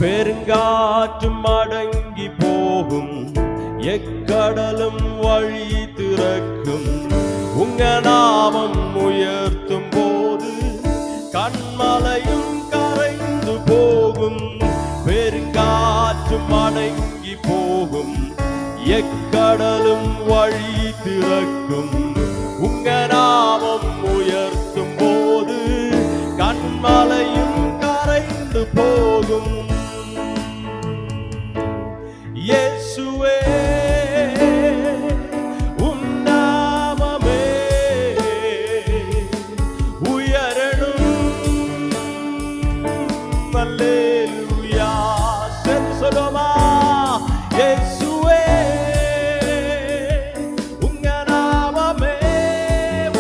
பெருங்காற்றும் அடங்கி போகும், எக்கடலும் வழி திறக்கும். உங்க நாமம் உயர்த்தும் போது கண்மலையும் கரைந்து போகும். பெருங்காற்றும் அடங்கி போகும், எக்கடலும் வழி திறக்கும். உங்க நாமம் உயர்த்தும் போது கண்மலையும் கரைந்து போகும். இயேசுவே உம் நாமமே உயரணும். அல்லேலூயா. சேர்ந்து சொல்லுமா, இயேசுவே உங்க நாமமே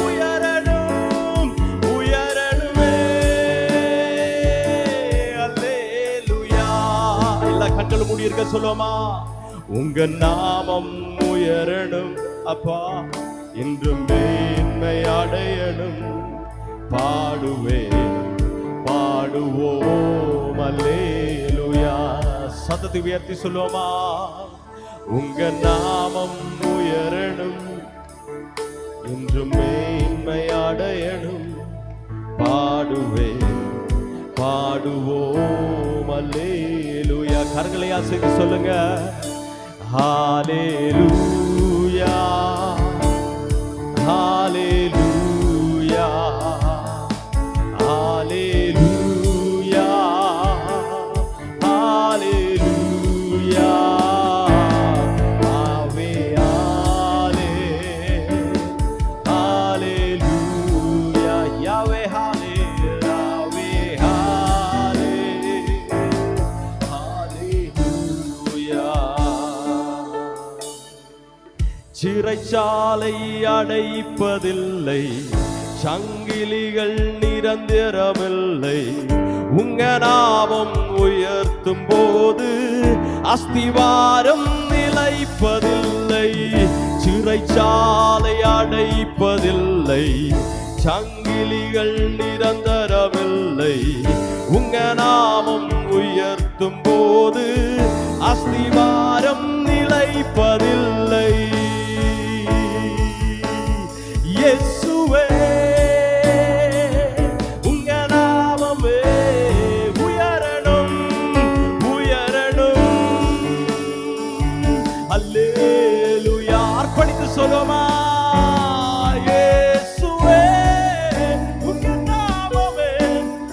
உயரணும், உயரணுமே. அல்லேலூயா. எல்லா கண்களும் மூடி இருக்க சொல்லுமா, உங்க நாமம் உயரணும் அப்பா, இன்றும் மேன்மை அடையணும். பாடுவேன் பாடுவோம் அல்லேலூயா. சத்தத்தை உயர்த்தி சொல்லுவோமா, உங்க நாமம் உயரணும், இன்றும் மேன்மை அடையணும். பாடுவேன் பாடுவோம் அல்லேலூயா. கரங்களை அசைத்து சொல்லுங்க, ஹalleluya ஹalleluya ஹalleluya ஹalleluya. ஆவே ஆலே ஹalleluya. யாவே ஹாலே யாவே ஹாலே ஹalleluya. சிறைச்சாலை அடைப்பதில்லை, சங்கிலிகள் நிரந்தரமில்லை. உங்க நாமம் உயர்த்தும் போது அஸ்திவாரம் நிலைப்பதில்லை. சிறைச்சாலை அடைப்பதில்லை, சங்கிலிகள் நிரந்தரமில்லை. உங்க நாமம் உயர்த்தும் போது அஸ்திவாரம் நிலைப்பதில்லை.